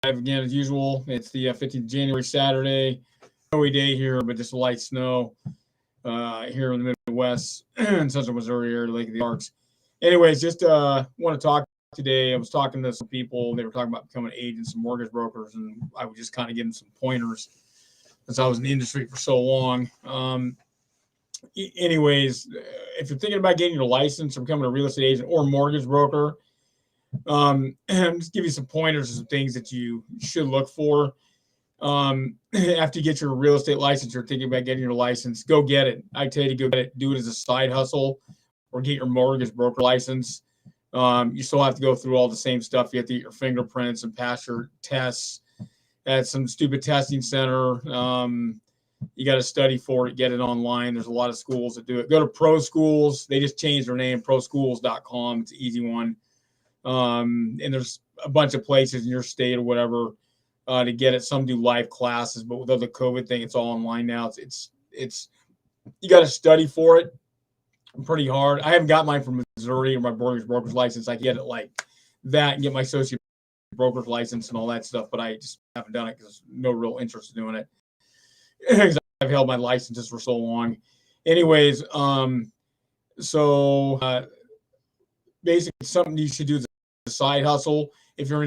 again as usual. It's the 15th of January, Saturday. Snowy day here, but just light snow here in the Midwest in central Missouri area, Lake of the Ozarks. Anyways, just want to talk today. I was talking to some people. They were talking about becoming agents and mortgage brokers, and I was just kind of giving some pointers since I was in the industry for so long. Anyways, if you're thinking about getting your license or becoming a real estate agent or mortgage broker, just give you some pointers and some things that you should look for. After you get your real estate license, you're thinking about getting your license, go get it. I tell you to go get it, do it as a side hustle, or get your mortgage broker license. You still have to go through all the same stuff. You have to get your fingerprints and pass your tests at some stupid testing center. You got to study for it, get it online. There's a lot of schools that do it. Go to Pro Schools. They just changed their name, proschools.com. It's an easy one. And there's a bunch of places in your state or whatever to get it. Some do live classes, but with the COVID thing, it's all online now. It's you got to study for it pretty hard. I haven't got mine from Missouri or my mortgage broker's license. I can get it like that and get my associate broker's license and all that stuff, but I just haven't done it because there's no real interest in doing it. I've held my licenses for so long. Anyways, basically something you should do is a side hustle. If you're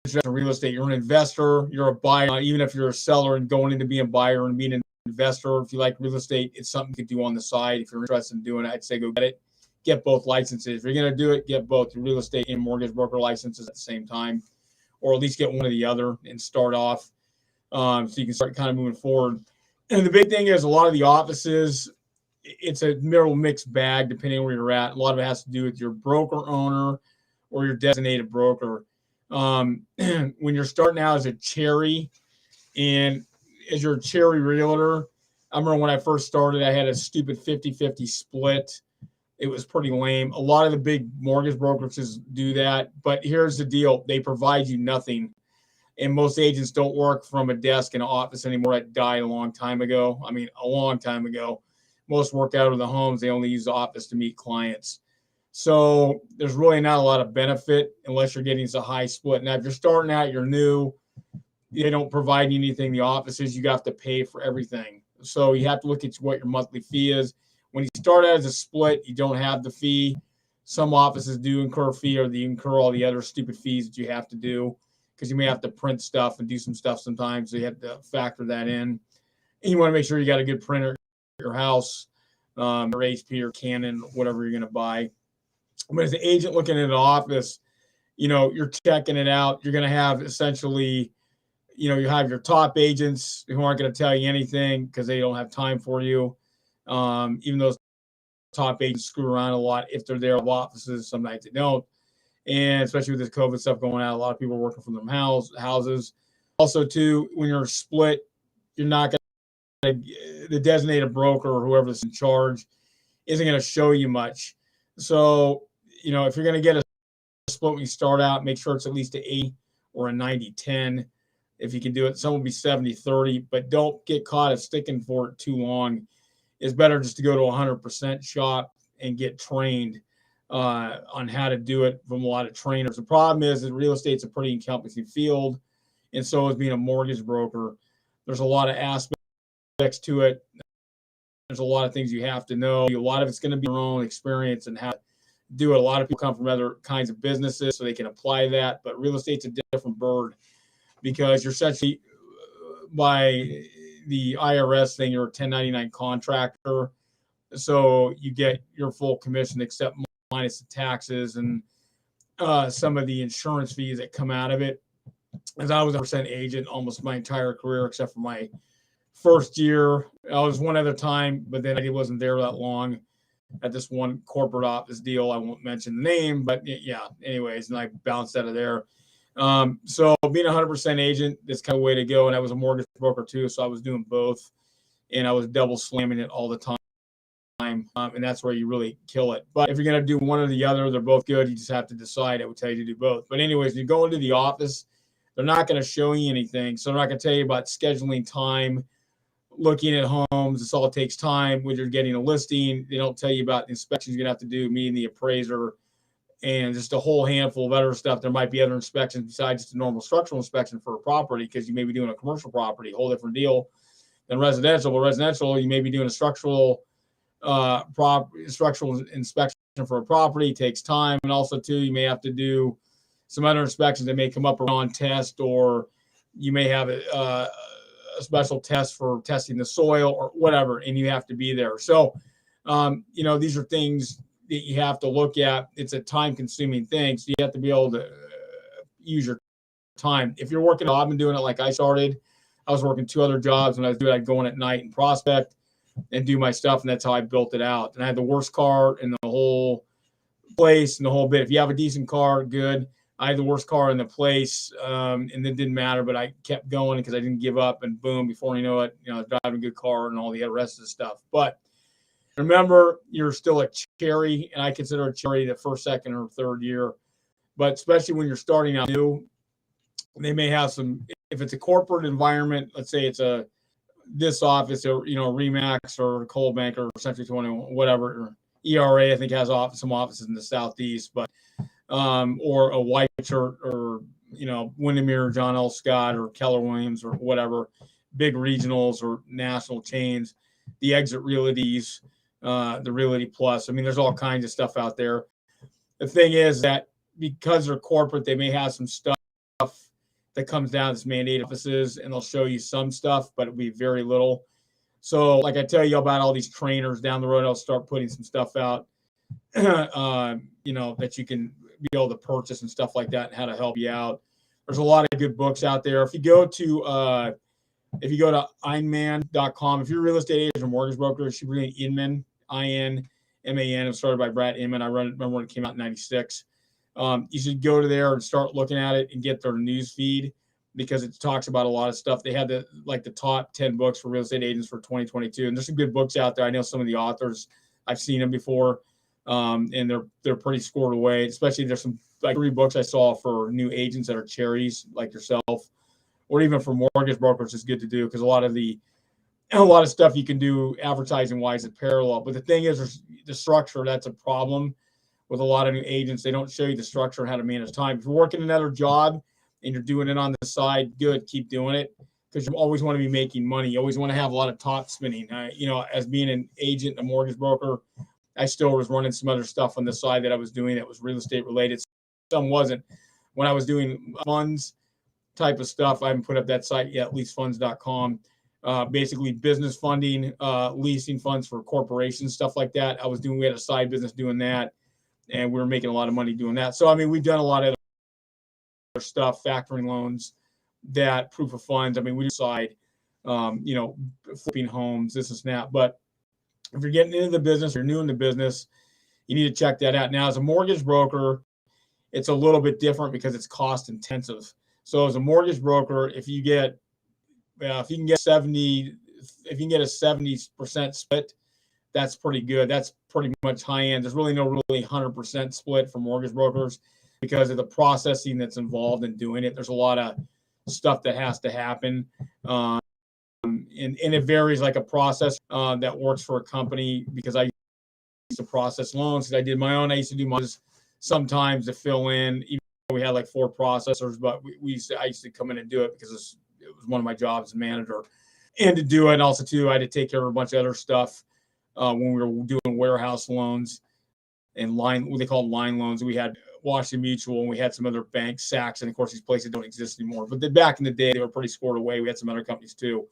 interested in real estate, you're an investor, you're a buyer, even if you're a seller and going into being a buyer and being an investor, if you like real estate, it's something you could do on the side. If you're interested in doing it, I'd say go get it. Get both licenses. If you're going to do it, get both your real estate and mortgage broker licenses at the same time, or at least get one or the other and start off so you can start kind of moving forward. And the big thing is a lot of the offices, it's a real mixed bag depending on where you're at. A lot of it has to do with your broker owner or your designated broker. When you're starting out as a cherry and as your cherry realtor, I remember when I first started, I had a stupid 50-50 split. It was pretty lame. A lot of the big mortgage brokerages do that, but here's the deal. They provide you nothing. And most agents don't work from a desk in an office anymore. That died a long time ago. I mean, a long time ago. Most work out of the homes. They only use the office to meet clients. So there's really not a lot of benefit unless you're getting a high split. Now, if you're starting out, you're new, they don't provide you anything. The offices, you have to pay for everything. So you have to look at what your monthly fee is. When you start out as a split, you don't have the fee. Some offices do incur a fee, or they incur all the other stupid fees that you have to do because you may have to print stuff and do some stuff sometimes. So you have to factor that in. And you want to make sure you got a good printer at your house, or HP or Canon, whatever you're going to buy. But as an agent looking at an office, you're checking it out. You're going to have essentially, you have your top agents who aren't going to tell you anything because they don't have time for you. Even those top agents screw around a lot if they're there at offices. Some nights they don't. And especially with this COVID stuff going on, a lot of people are working from their houses. Also, too, when you're split, you're not going to, the designated broker or whoever's in charge isn't going to show you much. So, if you're going to get a split when you start out, make sure it's at least an 80 or a 90-10. If you can do it, some will be 70-30, but don't get caught at sticking for it too long. It's better just to go to a 100% shop and get trained on how to do it from a lot of trainers. The problem is that real estate's a pretty encompassing field, and so is being a mortgage broker. There's a lot of aspects to it. There's a lot of things you have to know. A lot of it's going to be your own experience and how to do it. A lot of people come from other kinds of businesses, so they can apply that. But real estate's a different bird because you're essentially, by the IRS thing, you're a 1099 contractor. So you get your full commission except minus the taxes and some of the insurance fees that come out of it. As I was a percent agent almost my entire career, except for my first year. I was one other time, but then I wasn't there that long at this one corporate office deal. I won't mention the name, but yeah, anyways, and I bounced out of there. So being a 100% agent, that's kind of way to go. And I was a mortgage broker too. So I was doing both and I was double slamming it all the time. And that's where you really kill it. But if you're going to do one or the other, they're both good. You just have to decide. I would tell you to do both. But anyways, when you go into the office, they're not going to show you anything. So they're not going to tell you about scheduling time, looking at homes. This all takes time when you're getting a listing. They don't tell you about the inspections you're going to have to do, meeting the appraiser, and just a whole handful of other stuff. There might be other inspections besides just a normal structural inspection for a property, because you may be doing a commercial property, a whole different deal than residential. But residential, you may be doing a structural structural inspection for a property. It takes time, and also too, you may have to do some other inspections that may come up around test, or you may have a special test for testing the soil or whatever, and you have to be there. So, these are things that you have to look at. It's a time-consuming thing, so you have to be able to use your time. If you're working, I've been doing it like I started. I was working 2 other jobs. When I was doing it, I'd go in at night and prospect and do my stuff, and that's how I built it out. And I had the worst car in the whole place and the whole bit. If you have a decent car, good. I had the worst car in the place, and it didn't matter, but I kept going because I didn't give up, and boom, before you know it, I was driving a good car and all the rest of the stuff. But remember, you're still a cherry, and I consider a cherry the first, second, or third year. But especially when you're starting out new, they may have some, if it's a corporate environment, let's say it's this office, or Remax or Coal Bank or Century 21, whatever, or ERA, I think has some offices in the Southeast, but or a White Shirt, or Windermere, John L. Scott, or Keller Williams, or whatever, big regionals or national chains, the Exit Realties, the Realty Plus. I mean, there's all kinds of stuff out there. The thing is that because they're corporate, they may have some stuff that comes down as mandated offices, and they'll show you some stuff, but it'll be very little. So like I tell you about all these trainers down the road, I'll start putting some stuff out, that you can be able to purchase and stuff like that, and how to help you out. There's a lot of good books out there. If you go to Inman.com, if you're a real estate agent or mortgage broker, it should be Inman, I-N-M-A-N. It was started by Brad Inman. I remember when it came out in 96. You should go to there and start looking at it and get their news feed, because it talks about a lot of stuff. They had the top 10 books for real estate agents for 2022. And there's some good books out there. I know some of the authors, I've seen them before. And they're pretty scored away. Especially there's some 3 books I saw for new agents that are cherries like yourself, or even for mortgage brokers is good to do, because a lot of stuff you can do advertising wise at parallel. But the thing is, there's the structure. That's a problem with a lot of new agents. They don't show you the structure and how to manage time. If you're working another job and you're doing it on the side, good, keep doing it, because you always want to be making money. You always want to have a lot of top spinning. As being an agent, a mortgage broker, I still was running some other stuff on the side that I was doing that was real estate related. Some wasn't. When I was doing funds type of stuff, I haven't put up that site yet, leasefunds.com. Basically business funding, leasing funds for corporations, stuff like that. We had a side business doing that, and we were making a lot of money doing that. So, I mean, we've done a lot of other stuff, factoring loans, that proof of funds. I mean, we decide, flipping homes, this and that. But if you're getting into the business, you're new in the business, you need to check that out. Now, as a mortgage broker, it's a little bit different because it's cost intensive. So as a mortgage broker, if you can get a 70% split, that's pretty good. That's pretty much high end. There's really no 100% split for mortgage brokers because of the processing that's involved in doing it. There's a lot of stuff that has to happen. And it varies, like a process that works for a company, because I used to process loans because I did my own. I used to do mine sometimes to fill in, even though we had like 4 processors, but I used to come in and do it because it was one of my jobs as manager. And to do it, and also too, I had to take care of a bunch of other stuff when we were doing warehouse loans and what they called line loans. We had Washington Mutual, and we had some other banks, Saks, and of course these places don't exist anymore. But back in the day, they were pretty scored away. We had some other companies too.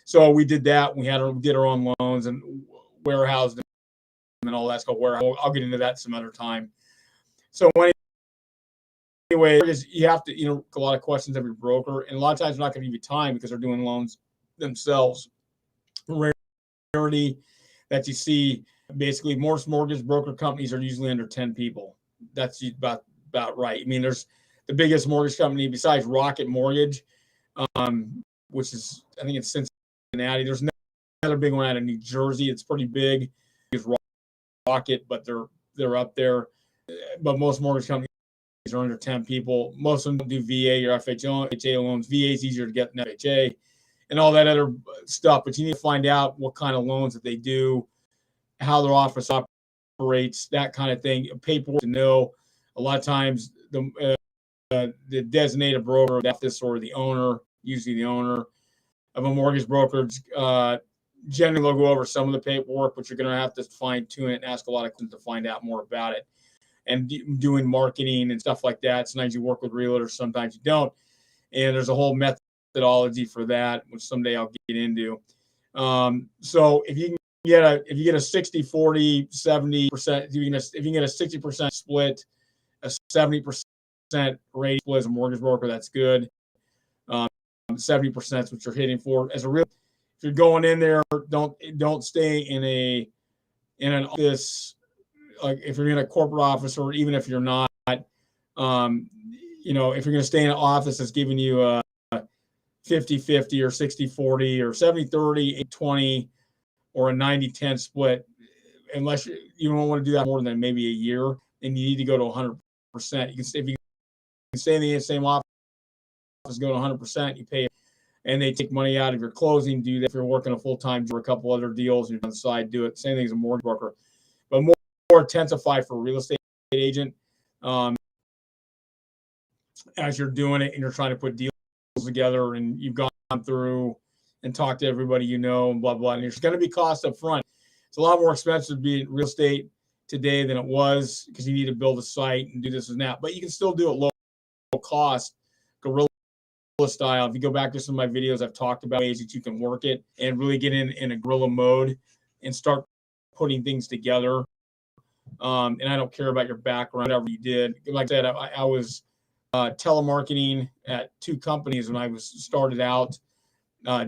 So we did that. We did our own loans and warehoused them and all that stuff. I'll get into that some other time. So anyway, you have to, a lot of questions of your broker, and a lot of times they're not going to give you time because they're doing loans themselves. Rarity that you see, basically, most mortgage broker companies are usually under 10 people. That's about right. I mean, there's the biggest mortgage company besides Rocket Mortgage, which is, I think it's Cincinnati. There's another big one out of New Jersey. It's pretty big. It's Rocket, but they're up there. But most mortgage companies are under 10 people. Most of them do VA or FHA loans. VA is easier to get than FHA and all that other stuff. But you need to find out what kind of loans that they do, how their office operates, that kind of thing. Paperwork to know. A lot of times the designated broker, the office, or the owner, usually the owner of a mortgage brokerage, generally they'll go over some of the paperwork, but you're going to have to fine tune it and ask a lot of questions to find out more about it. And doing marketing and stuff like that. Sometimes you work with realtors, sometimes you don't. And there's a whole methodology for that, which someday I'll get into. So if you get a 60, 40, 70%, if you can get a 60% split, a 70% rate split as a mortgage broker, that's good. 70% is what you're hitting for. As a real, if you're going in there, don't stay in an office, like if you're in a corporate office, or even if you're not, if you're going to stay in an office that's giving you a 50-50 or 60-40 or 70-30, 8-20, or a 90-10 split, unless you don't want to do that more than maybe a year, and you need to go to 100%. You can stay, if you can stay in the same office, go to 100%, you pay, and they take money out of your closing. Do that if you're working a full-time job or a couple other deals, you're on the side, do it. Same thing as a mortgage broker, but more intensified for a real estate agent. As you're doing it and you're trying to put deals together, and you've gone through and talked to everybody and blah blah, and there's going to be costs up front. It's a lot more expensive to be in real estate today than it was, because you need to build a site and do this and that, but you can still do it low cost, guerrilla style. If you go back to some of my videos, I've talked about ways that you can work it and really get in a guerrilla mode and start putting things together. And I don't care about your background, whatever you did. Like I said, I was telemarketing at 2 companies when I was started out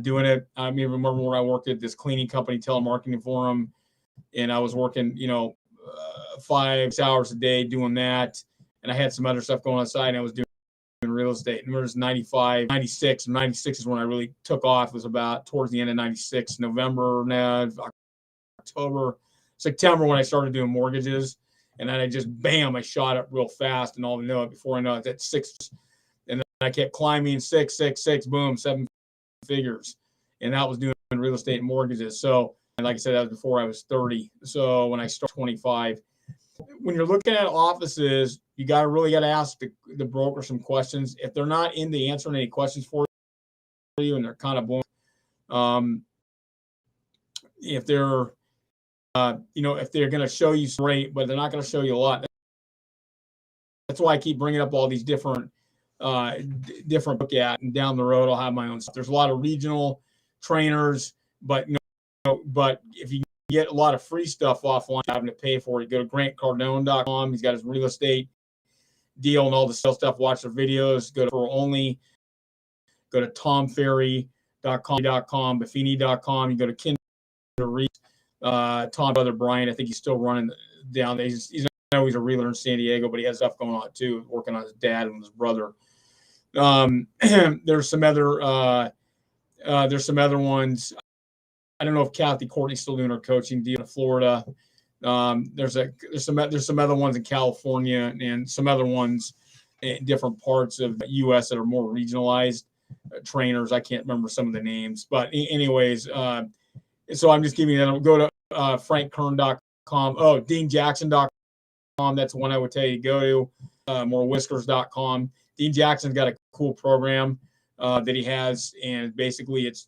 doing it. I remember when I worked at this cleaning company, telemarketing for them, and I was working, 5 hours a day doing that, and I had some other stuff going on the side, and I was doing real estate. And it was 95, 96, and 96 is when I really took off. It was about towards the end of 96, November, October, September, when I started doing mortgages. And then I shot up real fast, and all I know it, before I know it, at 6, and then I kept climbing, 6, 6, 6, boom, 7 figures. And that was doing real estate and mortgages. So, and like I said, that was before I was 30. So when I started 25, when you're looking at offices, you really got to ask the broker some questions. If they're not into answering any questions for you, and they're kind of boring, if they're if they're going to show you great, but they're not going to show you a lot. That's why I keep bringing up all these different look at, and down the road I'll have my own stuff. There's a lot of regional trainers, but but if you get a lot of free stuff offline, having to pay for it, go to grantcardone.com. He's got his real estate deal and all the sales stuff. Watch the videos. Go to for only. Go to tomferry.com, buffini.com. You go to Kinder Reed. Tom brother Brian, I think he's still running down there. He's a realtor in San Diego, but he has stuff going on too, working on his dad and his brother. There's some other ones. I don't know if Kathy Courtney's still doing her coaching deal in Florida. There's some other ones in California, and some other ones in different parts of the U.S. that are more regionalized trainers. I can't remember some of the names, but anyways, so I'm just giving you that. Go to frankkern.com. Oh, deanjackson.com. That's the one I would tell you to go to. Morewhiskers.com. Dean Jackson's got a cool program that he has, and basically it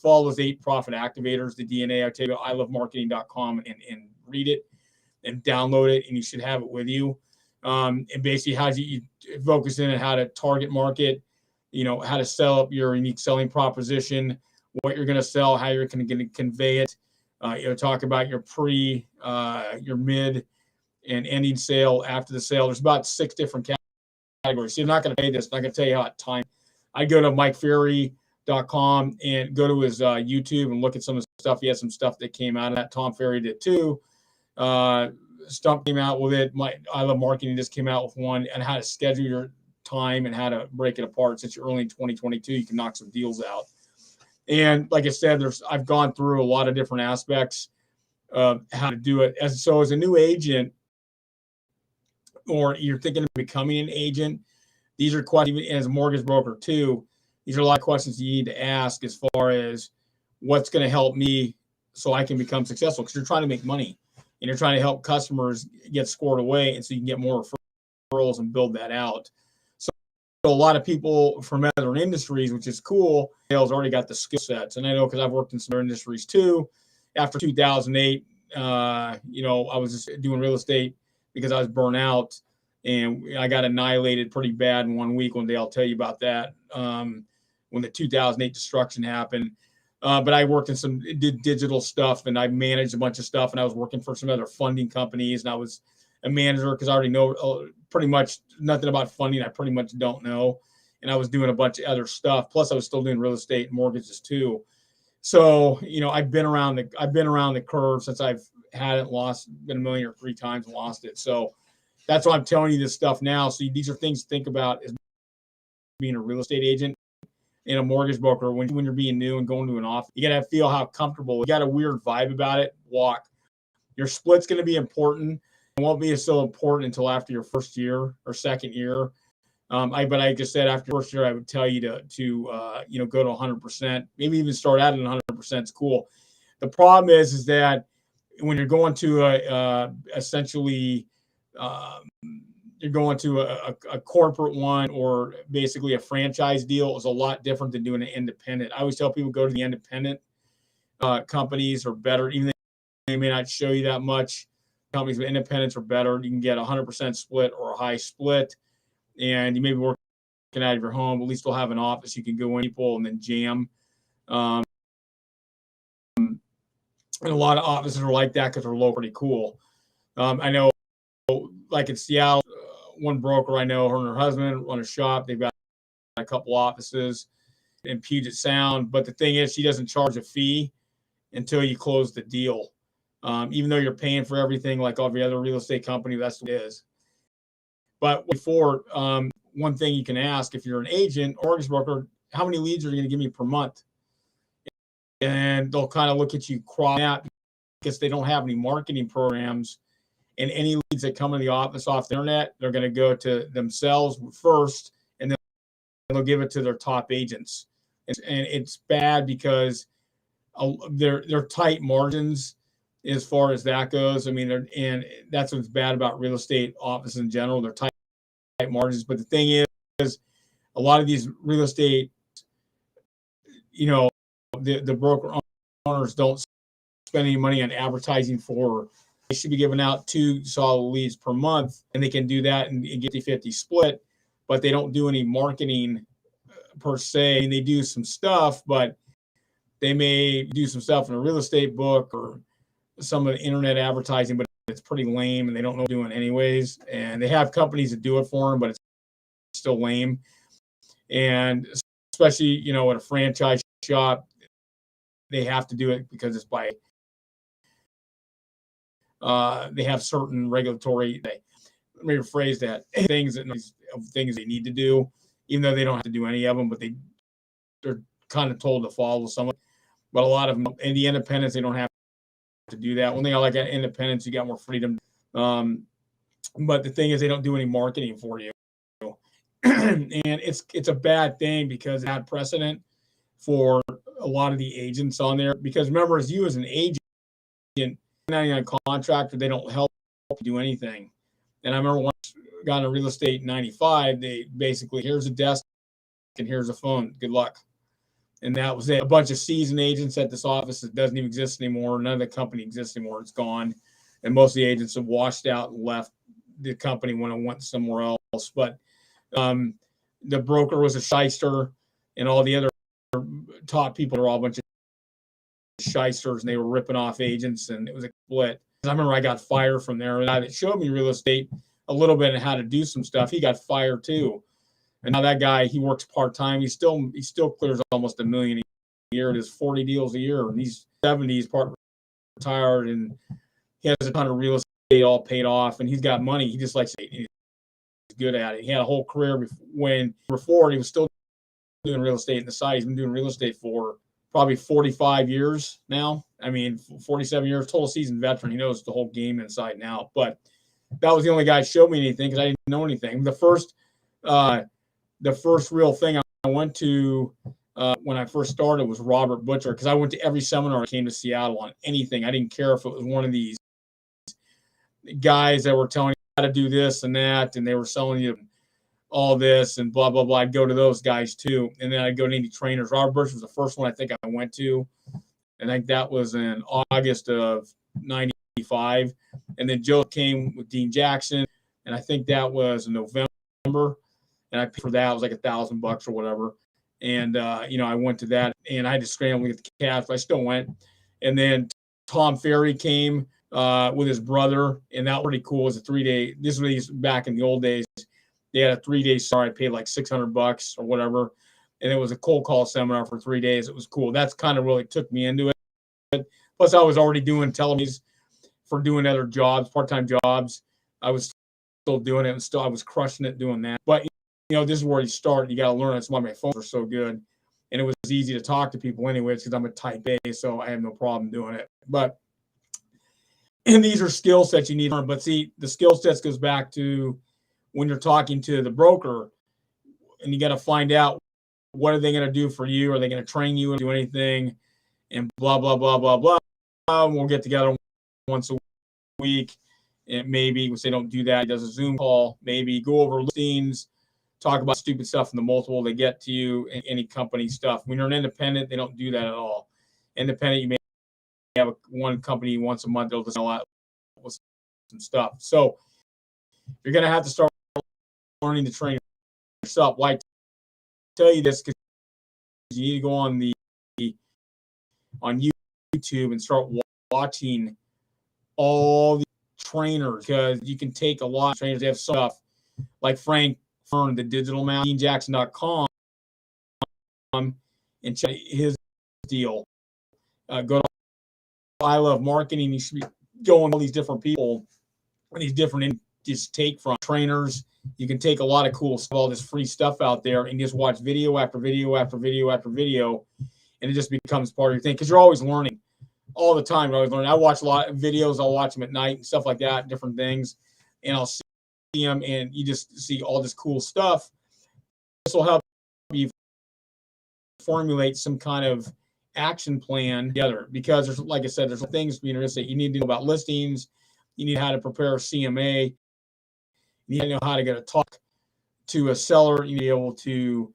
follows 8 profit activators, the DNA. I tell you, ilovemarketing.com, and read it and download it, and you should have it with you. And basically how you focus in on how to target market, how to sell up your unique selling proposition, what you're going to sell, how you're going to convey it. Talk about your your mid, and ending sale after the sale. There's about 6 different categories. So you're not going to pay this. I'm not going to tell you how to time. I go to MikeFerry.com and go to his YouTube and look at some of the stuff. He has some stuff that came out of that. Tom Ferry did too. Stump came out with it. I Love Marketing just came out with one, and how to schedule your time and how to break it apart. Since you're early in 2022, you can knock some deals out. And like I said, I've gone through a lot of different aspects of how to do it. As a new agent, or you're thinking of becoming an agent, these are questions, even as a mortgage broker too, these are a lot of questions you need to ask as far as what's going to help me so I can become successful, because you're trying to make money and you're trying to help customers get scored away, and so you can get more referrals and build that out. So a lot of people from other industries, which is cool, sales already got the skill sets. And I know because I've worked in some other industries too. After 2008, I was just doing real estate because I was burnt out, and I got annihilated pretty bad in 1 week. One day I'll tell you about that. When the 2008 destruction happened. But I worked in did digital stuff, and I managed a bunch of stuff, and I was working for some other funding companies, and I was a manager because I already know pretty much nothing about funding. I pretty much don't know. And I was doing a bunch of other stuff. Plus I was still doing real estate and mortgages too. So, I've been around the curve since I've been a million or 3 times and lost it. So that's why I'm telling you this stuff now. So these are things to think about as being a real estate agent and a mortgage broker. When you're being new and going to an office, you got to feel how comfortable. You got a weird vibe about it. Walk. Your split's going to be important. It won't be so important until after your first year or second year. But I just said after first year, I would tell you to go to 100%. Maybe even start out at 100% is cool. The problem is that when you're going to essentially you're going to a corporate one or basically a franchise deal is a lot different than doing an independent. I always tell people go to the independent companies are better, even though they may not show you that much. Companies with independents are better. You can get 100% split or a high split, and you may be working out of your home. At least they'll have an office you can go in people and then jam. And a lot of offices are like that because they're low, pretty cool. I know, like in Seattle, one broker I know, her and her husband run a shop. They've got a couple offices in Puget Sound. But the thing is, she doesn't charge a fee until you close the deal. Even though you're paying for everything like every other real estate company, that's what it is. But before, one thing you can ask if you're an agent or mortgage broker, how many leads are you going to give me per month? And they'll kind of look at you cross out because they don't have any marketing programs. And any leads that come in the office off the internet, they're going to go to themselves first, and then they'll give it to their top agents. And it's bad because they're tight margins as far as that goes. I mean, and that's what's bad about real estate offices in general. They're tight margins. But the thing is, a lot of these real estate, the broker owners don't spend any money on advertising for. They should be giving out 2 solid leads per month, and they can do that and get 50-50 split, but they don't do any marketing per se. I mean, they do some stuff, but they may do some stuff in a real estate book or some of the internet advertising, but it's pretty lame and they don't know what they're doing anyways. And they have companies that do it for them, but it's still lame. And especially, at a franchise shop, they have to do it because it's by they have certain regulatory, let me rephrase that, things they need to do, even though they don't have to do any of them, but they're kind of told to follow some of them. But a lot of them, in the independents, they don't have to do that. One thing I like at independents, you got more freedom. But the thing is, they don't do any marketing for you. And it's a bad thing because it had precedent for a lot of the agents on there. Because remember, as an agent, not on contractor, they don't help you do anything. And I remember once I got into real estate in 95, they basically, here's a desk and here's a phone. Good luck. And that was it. A bunch of seasoned agents at this office that doesn't even exist anymore. None of the company exists anymore. It's gone. And most of the agents have washed out and left the company when it went somewhere else. But the broker was a shyster, and all the other top people are all a bunch of shysters, and they were ripping off agents, and it was a split. I remember I got fired from there. And that showed me real estate a little bit and how to do some stuff. He got fired too. And now that guy, he works part-time. He still clears almost $1 million a year. It is 40 deals a year. And he's 70, he's part retired, and he has a ton of real estate all paid off, and he's got money. He just likes it. He's good at it. He had a whole career before he was still doing real estate in the side. He's been doing real estate for probably 45 years now. I mean, 47 years, total seasoned veteran. He knows the whole game inside and out. But that was the only guy who showed me anything because I didn't know anything. The first real thing I went to when I first started was Robert Butcher, because I went to every seminar that came to Seattle on anything. I didn't care if it was one of these guys that were telling to do this and that, and they were selling you all this and blah blah blah. I'd go to those guys too, and then I'd go to any trainers. Robert Birch was the first one I think I went to. I think that was in August of '95, and then Joe came with Dean Jackson, and I think that was in November, and I paid for that. It was like $1,000 or whatever, and I went to that, and I had to scramble to get the cash. But I still went, and then Tom Ferry came with his brother, and that was pretty cool. It was a 3-day. This was back in the old days. They had a 3-day seminar. I paid like $600 or whatever, and it was a cold call seminar for 3 days. It was cool. That's kind of really took me into it. Plus, I was already doing television for doing other jobs, part-time jobs. I was still doing it, and still I was crushing it doing that. But this is where you start. You got to learn. That's why my phones are so good, and it was easy to talk to people anyways because I'm a type A, so I have no problem doing it. And these are skill sets you need to learn. But see, the skill sets goes back to when you're talking to the broker, and you got to find out what are they going to do for you? Are they going to train you and do anything? And blah, blah, blah, blah, blah. We'll get together once a week. And maybe if they don't do that, he does a Zoom call. Maybe go over listings, talk about stupid stuff in the multiple they get to you, and any company stuff. When you're an independent, they don't do that at all. Independent, you may have one company once a month. They'll just a lot with some stuff. So you're going to have to start learning to train yourself. Why I tell you this? Because you need to go on YouTube and start watching all the trainers, because you can take a lot of trainers. They have stuff like Frank Fern, the digital man, DeanJackson.com, and check his deal. Go to I Love Marketing. You should be going all these different people and these different just take from trainers. You can take a lot of cool stuff, all this free stuff out there, and just watch video after video after video after video, and it just becomes part of your thing because you're always learning all the time. You're always learning. I watch a lot of videos. I'll watch them at night and stuff like that, different things, and I'll see them, and you just see all this cool stuff. This will help you formulate some kind of action plan together, because there's, like I said, there's things being interested. You need to know about listings. You need how to prepare a CMA. You need to know how to get a talk to a seller. You need to be able to,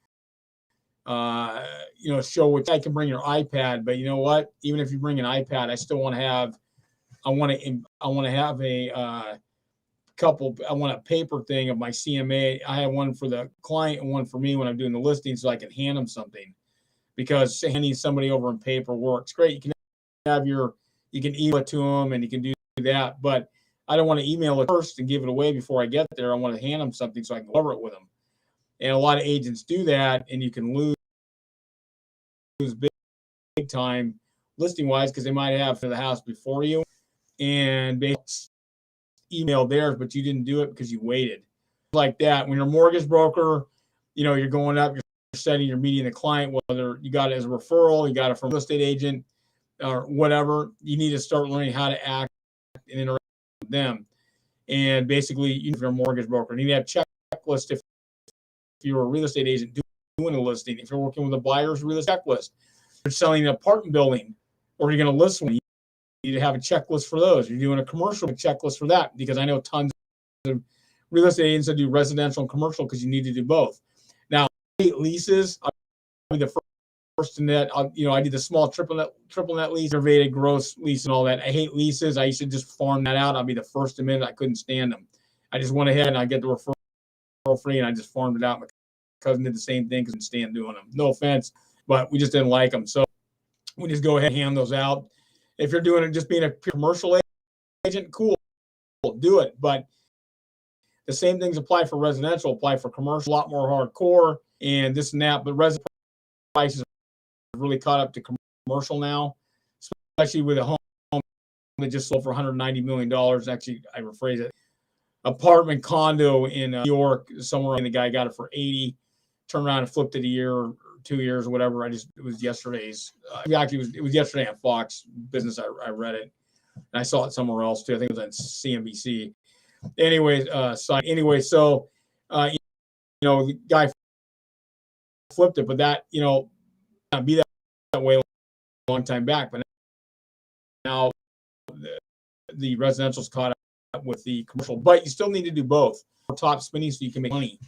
show which I can bring your iPad, but you know what? Even if you bring an iPad, I still want to have, I want to have a I want a paper thing of my CMA. I have one for the client and one for me when I'm doing the listing, so I can hand them something, because handing somebody over in paper works great. You can you can email it to them and you can do that, but I don't want to email it first and give it away before I get there. I want to hand them something so I can cover it with them. And a lot of agents do that, and you can lose big time listing wise, because they might have for the house before you and they emailed theirs, but you didn't do it because you waited. Like that. When you're a mortgage broker, you're going up, you're setting, you're meeting the client, whether you got it as a referral, you got it from a real estate agent or whatever. You need to start learning how to act and interact with them. And basically, if you're a mortgage broker, you need to have checklists. If you're a real estate agent doing a listing, if you're working with a buyer's real estate checklist, you're selling an apartment building, or you're going to list one, you need to have a checklist for those. You're doing a commercial checklist for that, because I know tons of real estate agents that do residential and commercial, because you need to do both. Now, I hate leases. I'll be the first in that. I did the small triple net lease, renovated gross lease, and all that. I hate leases. I used to just farm that out. I'll be the first to admit I couldn't stand them. I just went ahead and I get the referral free, and I just farmed it out. My cousin did the same thing because I couldn't stand doing them. No offense, but we just didn't like them. So we just go ahead and hand those out. If you're doing it just being a commercial agent, cool, do it. But the same things apply for residential, apply for commercial, a lot more hardcore and this and that. But residential prices are really caught up to commercial now, especially with a home that just sold for $190 million. Actually, I rephrase it. Apartment condo in New York, somewhere, and the guy got it for 80, turned around and flipped it a year or 2 years or whatever. It was yesterday's. It was yesterday on Fox Business. I read it, and I saw it somewhere else too. I think it was on CNBC. Anyways, so the guy flipped it, but that not be that way a long time back. But now the residential's caught with the commercial, but you still need to do both. Top spending so you can make money.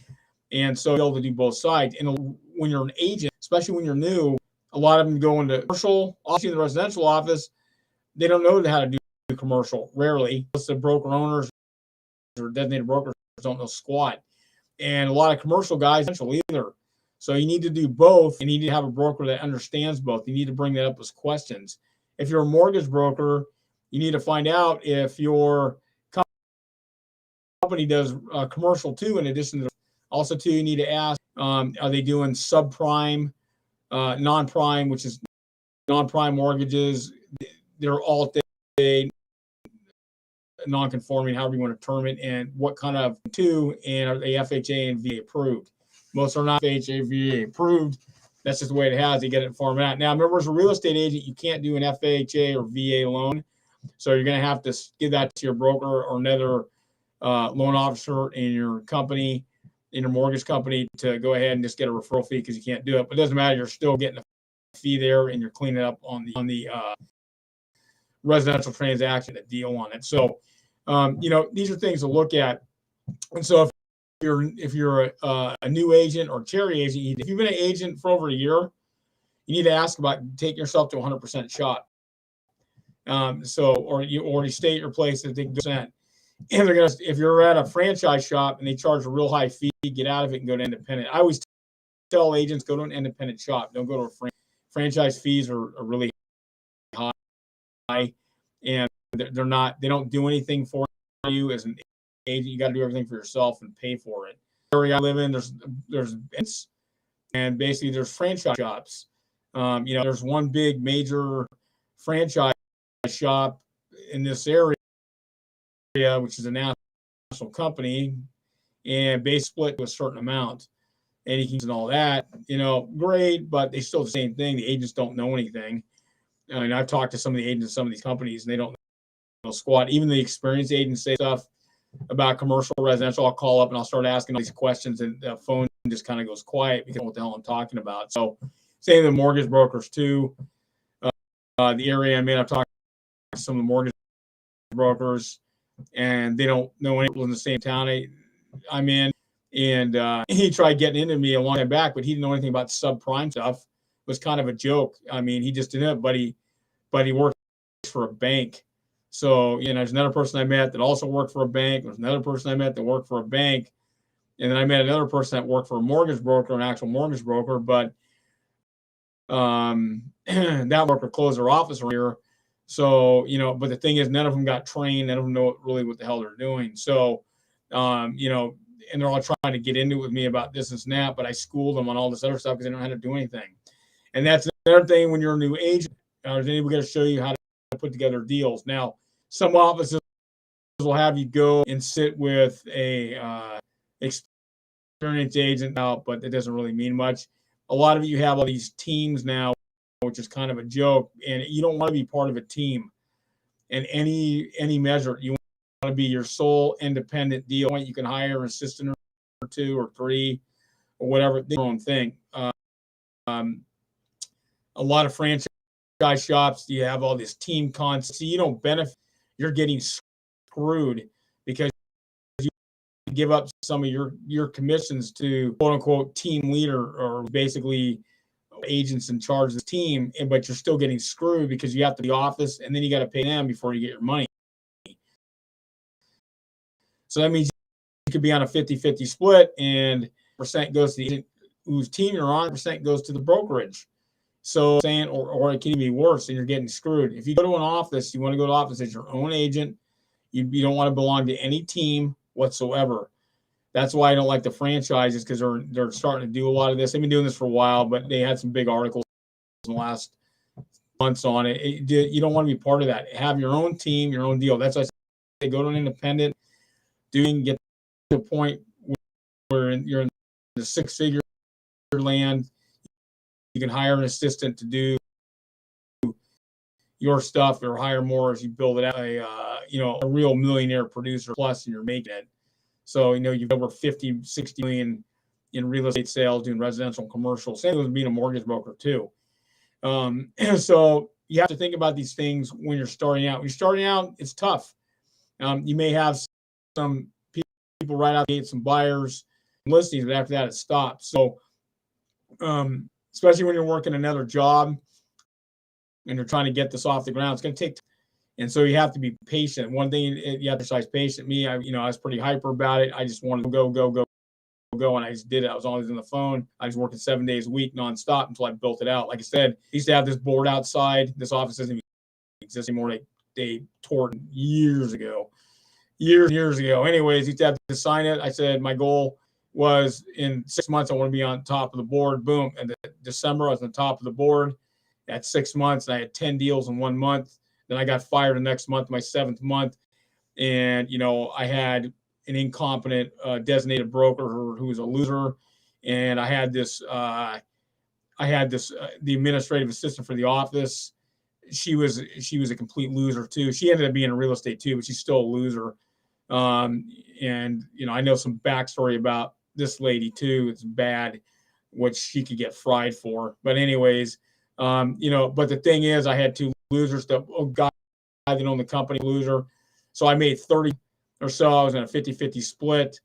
And so you're able to do both sides. And when you're an agent, especially when you're new, a lot of them go into commercial, obviously in the residential office, they don't know how to do commercial. Rarely. Most of the broker owners or designated brokers don't know squat. And a lot of commercial guys don't either. So you need to do both. You need to have a broker that understands both. You need to bring that up as questions. If you're a mortgage broker, you need to find out if your company does commercial too, in addition to also too, you need to ask, are they doing subprime, non-prime, which is non-prime mortgages? They're all non-conforming, however you want to term it, and what kind of two, and are they FHA and VA approved? Most are not FHA, VA approved. That's just the way it has. They get it formatted. Now, remember, as a real estate agent, you can't do an FHA or VA loan, so you're going to have to give that to your broker or another loan officer in your company, in your mortgage company, to go ahead and just get a referral fee because you can't do it. But it doesn't matter. You're still getting a fee there, and you're cleaning up on the residential transaction, a deal on it. So, these are things to look at. And so if you're a new agent or cherry agent, if you've been an agent for over a year, you need to ask about taking yourself to 100% shop. Or you already stay at your place at 100%. And they're gonna, if you're at a franchise shop and they charge a real high fee, get out of it and go to independent. I always tell agents, go to an independent shop. Don't go to a franchise. Fees are really high, and they're not. They don't do anything for you as an agent. You got to do everything for yourself and pay for it. The area I live in, there's and basically there's franchise shops. There's one big major franchise shop in this area, which is a national company, and base split to a certain amount, and you can use all that. Great, but they still the same thing. The agents don't know anything. And I've talked to some of the agents of some of these companies, and they don't know squat. Even the experienced agents say stuff about commercial, residential. I'll call up and I'll start asking all these questions, and the phone just kind of goes quiet because I don't know what the hell I'm talking about. So, same with the mortgage brokers too. The area I'm in, I've talked to some of the mortgage brokers, and they don't know anyone in the same town I'm in. And he tried getting into me a long time back, but he didn't know anything about subprime stuff. It was kind of a joke. I mean, he just didn't, but he worked for a bank. So, there's another person I met that also worked for a bank. There's another person I met that worked for a bank. And then I met another person that worked for a mortgage broker, an actual mortgage broker, but that worker closed their office here. So, but the thing is, none of them got trained. None of them know really what the hell they're doing. So, and they're all trying to get into it with me about this and that, but I schooled them on all this other stuff because they don't know how to do anything. And that's another thing when you're a new agent. There's anybody going to show you how to put together deals. Now, some offices will have you go and sit with a experienced agent out, but it doesn't really mean much. A lot of you have all these teams now, which is kind of a joke, and you don't want to be part of a team in any measure. You want to be your sole independent deal. You can hire an assistant or two or three or whatever, their own thing. A lot of franchise shops, you have all this team concepts. So you don't benefit. You're getting screwed because you give up some of your commissions to quote unquote team leader, or basically agents in charge of the team, but you're still getting screwed because you have to the office and then you got to pay them before you get your money. So that means you could be on a 50-50 split, and percent goes to the agent whose team you're on, percent goes to the brokerage. So saying, or it can even be worse, and you're getting screwed. If you go to an office, you want to go to office as your own agent. You don't want to belong to any team whatsoever. That's why I don't like the franchises, because they're starting to do a lot of this. They've been doing this for a while, but they had some big articles in the last months on it. You don't want to be part of that. Have your own team, your own deal. That's why I say go to an independent. Get to a point where you're in the six-figure land. You can hire an assistant to do your stuff, or hire more as you build it out. A real millionaire producer plus, and you're making it. So, you've over 50, 60 million in real estate sales, doing residential and commercial. Same with being a mortgage broker too. So you have to think about these things when you're starting out. When you're starting out, it's tough. You may have some people right out the gate, some buyers, listings, but after that it stops. So, especially when you're working another job and you're trying to get this off the ground, it's going to take time. And so you have to be patient. One thing you have to exercise patience. Me, I was pretty hyper about it. I just wanted to go, and I just did it. I was always on the phone. I was working 7 days a week nonstop until I built it out. Like I said, I used to have this board outside. This office doesn't even exist anymore. They tore it years ago. Anyways, you used to have to sign it. I said my goal was in 6 months I want to be on top of the board. Boom. And December I was on top of the board. At 6 months, I had 10 deals in 1 month. Then I got fired the next month, my 7th month. And, I had an incompetent designated broker who was a loser. And I had this, the administrative assistant for the office. She was a complete loser too. She ended up being in real estate too, but she's still a loser. And, I know some backstory about this lady too. It's bad what she could get fried for. But anyways, but the thing is, I had 2 losers. The guy that owned the company, loser. So I made 30 or so. I was in a 50-50 split,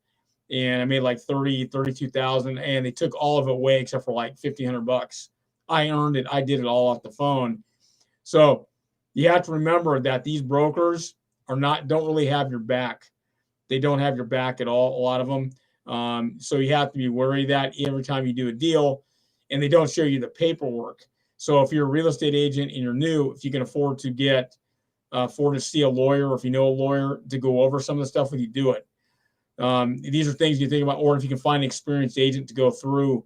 and I made like 32,000, and they took all of it away except for like $1,500. I earned it. I did it all off the phone. So you have to remember that these brokers don't really have your back. They don't have your back at all, a lot of them. So you have to be worried that every time you do a deal, and they don't show you the paperwork. So if you're a real estate agent and you're new, if you can afford to see a lawyer, or if you know a lawyer to go over some of the stuff with you, do it. These are things you think about, or if you can find an experienced agent to go through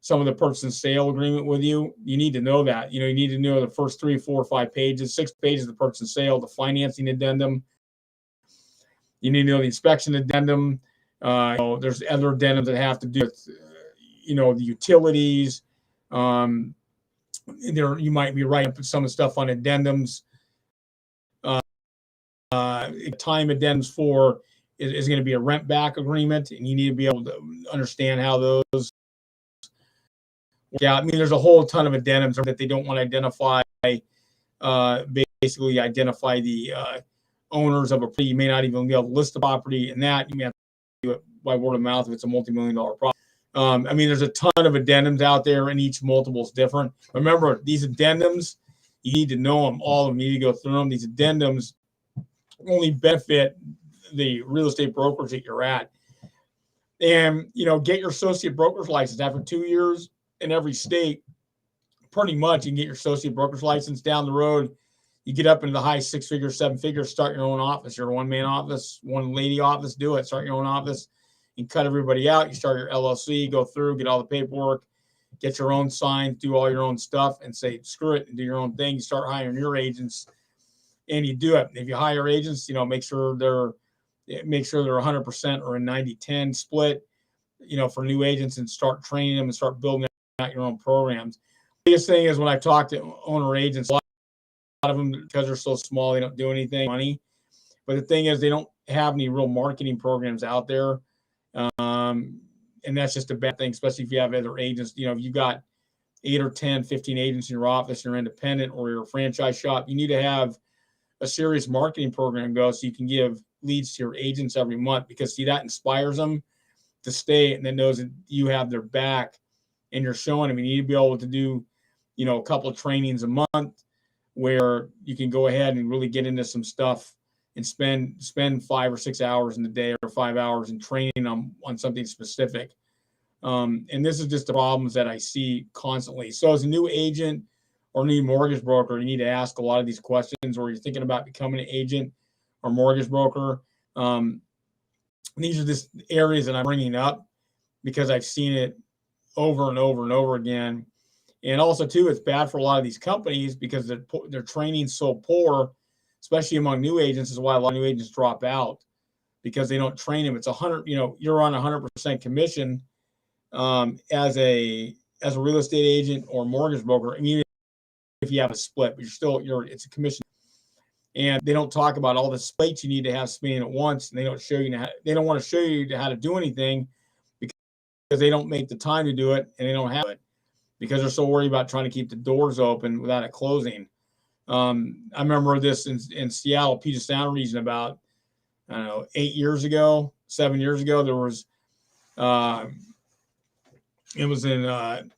some of the purchase and sale agreement with you, you need to know that. You need to know the first 3, 4, 5 pages, 6 pages of the purchase and sale, the financing addendum. You need to know the inspection addendum. There's other addendums that have to do with, the utilities. You might be writing some of the stuff on addendums. Time addendums for is going to be a rent back agreement, and you need to be able to understand how those work out. I mean, there's a whole ton of addendums that they don't want to identify. Basically, identify the owners of a property. You may not even be able to list the property, and that you may have to do it by word of mouth if it's a multi-million-dollar property. There's a ton of addendums out there, and each multiple is different. Remember, these addendums, you need to know them, all of them. You need to go through them. These addendums only benefit the real estate brokers that you're at. And, get your associate broker's license. After 2 years in every state, pretty much you can get your associate broker's license. Down the road, you get up into the high 6 figures, 7 figures, start your own office. You're a one-man office, one lady office, do it. Start your own office and cut everybody out. You start your LLC, go through, get all the paperwork, get your own signs, do all your own stuff, and say, screw it, and do your own thing. You start hiring your agents, and you do it. If you hire agents, make sure they're 100% or a 90-10 split, for new agents, and start training them and start building out your own programs. The biggest thing is when I talk to owner agents, a lot of them, because they're so small, they don't do anything money. But the thing is, they don't have any real marketing programs out there. And that's just a bad thing, especially if you have other agents. If you got 8 or 10, 15 agents in your office, you're independent, or you're a franchise shop, you need to have a serious marketing program go, so you can give leads to your agents every month, because that inspires them to stay, and then knows that you have their back and you're showing them. You need to be able to do, a couple of trainings a month where you can go ahead and really get into some stuff and spend 5 or 6 hours in the day, or 5 hours in training on something specific. And this is just the problems that I see constantly. So as a new agent or new mortgage broker, you need to ask a lot of these questions, or you're thinking about becoming an agent or mortgage broker. These are just areas that I'm bringing up because I've seen it over and over and over again. And also too, it's bad for a lot of these companies because their training's so poor, especially among new agents. Is why a lot of new agents drop out, because they don't train them. It's 100, you're on 100% commission as a real estate agent or mortgage broker. I mean, if you have a split, but it's a commission. And they don't talk about all the splits you need to have spinning at once, and they don't show you they don't want to show you how to do anything, because they don't make the time to do it, and they don't have it because they're so worried about trying to keep the doors open without it closing. I remember this in Seattle, Puget Sound region, about I don't know, 8 years ago, 7 years ago, there was, it was in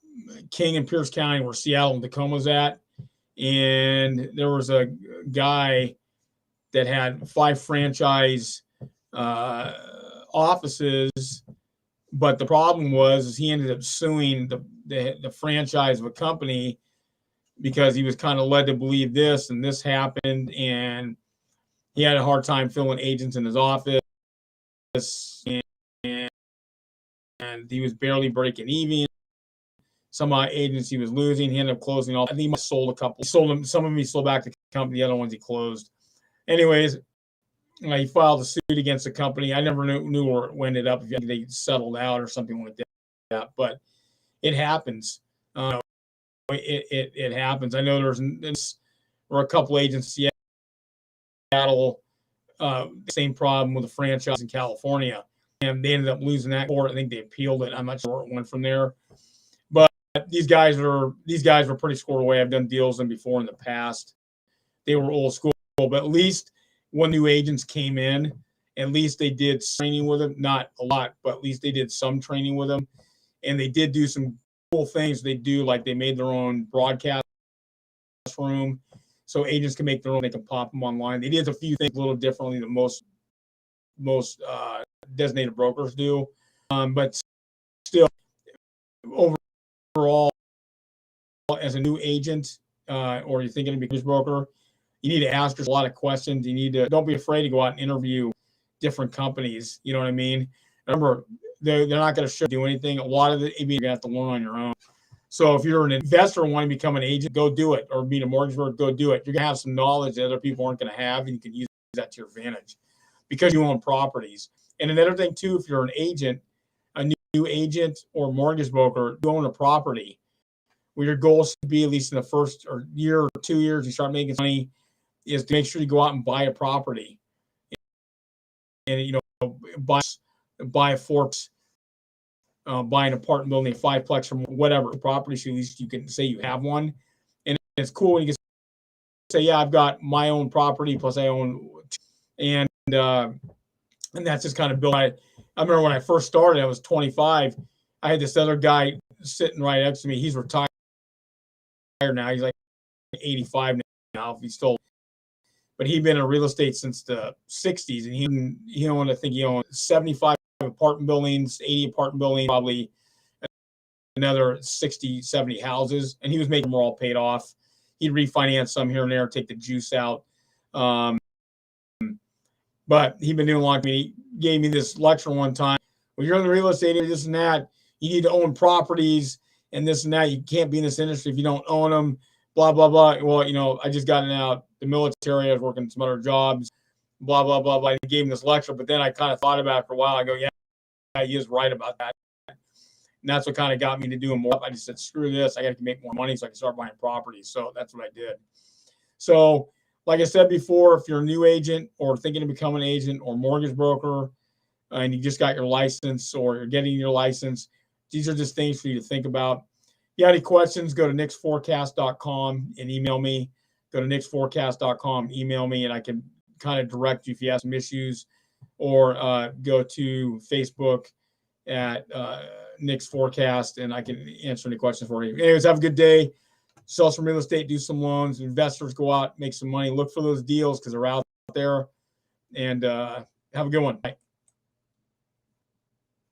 King and Pierce County where Seattle and Tacoma's at. And there was a guy that had 5 franchise offices, but the problem was is he ended up suing the franchise of a company because he was kind of led to believe this and this happened, and he had a hard time filling agents in his office, and he was barely breaking even. Some agents he was losing. He ended up closing all. I think he sold a couple. He sold them. Some of them he sold back to the company. The other ones he closed. Anyways, he filed a suit against the company. I never knew where it ended up. If they settled out or something like that. But it happens. It happens. I know there's a couple agents in Seattle, same problem with a franchise in California, and they ended up losing that court. I think they appealed it. I'm not sure where it went from there. But these guys were pretty squared away. I've done deals with them before in the past. They were old school, but at least when new agents came in, at least they did training with them. Not a lot, but at least they did some training with them, and they did do some cool things. They do, like they made their own broadcast room, so agents can make their own. They can pop them online. They did a few things a little differently than most designated brokers do, but still, overall, as a new agent or you're thinking of becoming a broker, you need to ask a lot of questions. You need to don't be afraid to go out and interview different companies. You know what I mean? Remember, they're not going to do anything. A lot of it you're going to have to learn on your own. So if you're an investor and want to become an agent, go do it. Or being a mortgage broker, go do it. You're going to have some knowledge that other people aren't going to have, and you can use that to your advantage because you own properties. And another thing too, if you're an agent, a new agent or mortgage broker, you own a property. Well, your goal should be, at least in the first year or 2 years, you start making money, is to make sure you go out and buy a property, and buy a forks, buy an apartment building, a 5-plex, from whatever property, so at least you can say you have one. And it's cool when you can say, yeah, I've got my own property plus I own, and that's just kind of built. I remember when I first started, I was 25. I had this other guy sitting right next to me. He's retired now. He's like 85 now, if he's still. But he'd been in real estate since the 60s, and he owned, I think he owned 75 apartment buildings, 80 apartment buildings, probably another 60, 70 houses, and he was making them all paid off. He'd refinance some here and there, take the juice out. But he'd been doing a long time. He gave me this lecture one time. When you're in the real estate, this and that, you need to own properties and this and that. You can't be in this industry if you don't own them, blah, blah, blah. Well, I just got out the military. I was working some other jobs, blah, blah, blah, blah. He gave me this lecture, but then I kind of thought about it for a while. I go, yeah, he is right about that. And that's what kind of got me to do more. I just said, screw this. I got to make more money so I can start buying properties. So that's what I did. So like I said before, if you're a new agent or thinking of becoming an agent or mortgage broker, and you just got your license or you're getting your license, these are just things for you to think about. If you have any questions, go to nickforecast.com and email me. Go to nickforecast.com, email me, and I can kind of direct you if you have some issues, or go to Facebook at Nick's Forecast, and I can answer any questions for you. Anyways, have a good day. Sell some real estate, do some loans. Investors, go out, make some money. Look for those deals because they're out there. And have a good one. Bye.